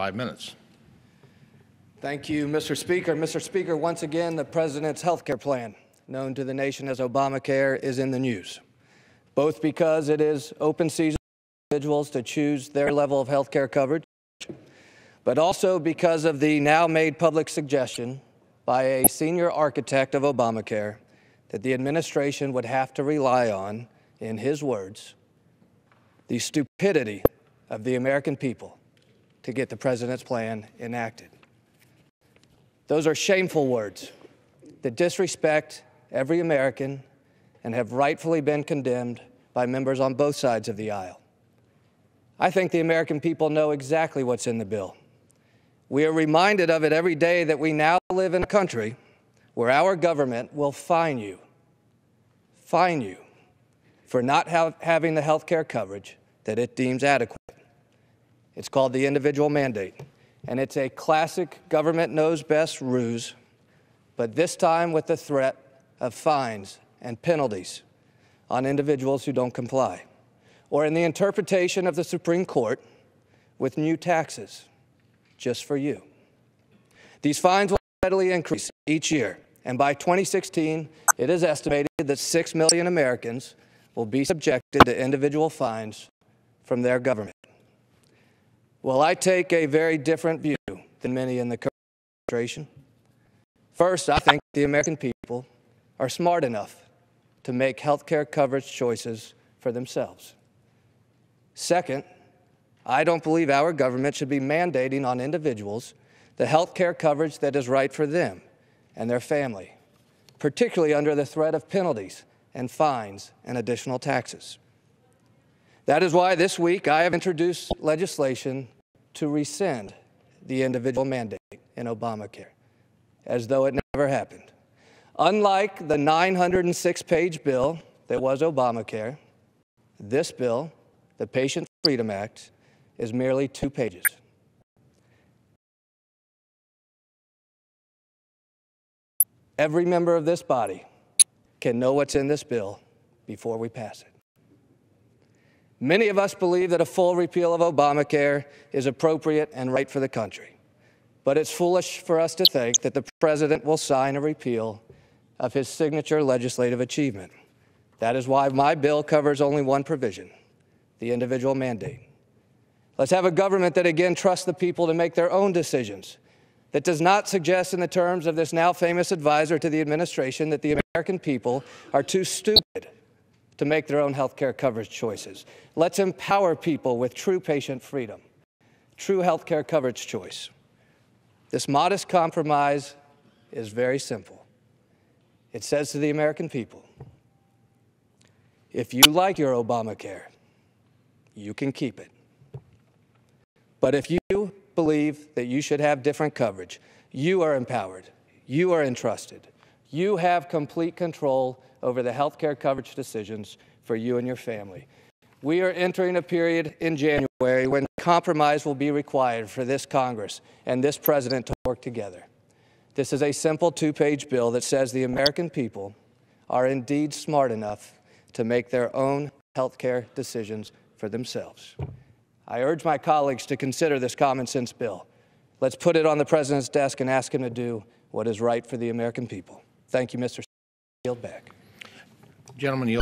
5 minutes. Thank you, Mr. Speaker. Mr. Speaker, once again, the President's health care plan, known to the nation as Obamacare, is in the news, both because it is open season for individuals to choose their level of health care coverage, but also because of the now made public suggestion by a senior architect of Obamacare that the administration would have to rely on, in his words, the stupidity of the American people to get the President's plan enacted. Those are shameful words that disrespect every American and have rightfully been condemned by members on both sides of the aisle. I think the American people know exactly what's in the bill. We are reminded of it every day that we now live in a country where our government will fine you for not having the health care coverage that it deems adequate. It's called the individual mandate, and it's a classic government knows best ruse, but this time with the threat of fines and penalties on individuals who don't comply, or in the interpretation of the Supreme Court, with new taxes just for you. These fines will steadily increase each year, and by 2016, it is estimated that 6 million Americans will be subjected to individual fines from their government. Well, I take a very different view than many in the current administration. First, I think the American people are smart enough to make health care coverage choices for themselves. Second, I don't believe our government should be mandating on individuals the health care coverage that is right for them and their family, particularly under the threat of penalties and fines and additional taxes. That is why this week I have introduced legislation to rescind the individual mandate in Obamacare, as though it never happened. Unlike the 906-page bill that was Obamacare, this bill, the Patient Freedom Act, is merely 2 pages. Every member of this body can know what's in this bill before we pass it. Many of us believe that a full repeal of Obamacare is appropriate and right for the country. But it's foolish for us to think that the President will sign a repeal of his signature legislative achievement. That is why my bill covers only one provision, the individual mandate. Let's have a government that again trusts the people to make their own decisions, that does not suggest in the terms of this now famous advisor to the administration that the American people are too stupid to make their own health care coverage choices. Let's empower people with true patient freedom, true health care coverage choice. This modest compromise is very simple. It says to the American people, if you like your Obamacare, you can keep it. But if you believe that you should have different coverage, you are empowered, you are entrusted, you have complete control over the health care coverage decisions for you and your family. We are entering a period in January when compromise will be required for this Congress and this President to work together. This is a simple 2-page bill that says the American people are indeed smart enough to make their own health care decisions for themselves. I urge my colleagues to consider this common sense bill. Let's put it on the President's desk and ask him to do what is right for the American people. Thank you, Mr. Speaker. Yield back. Gentleman, yield.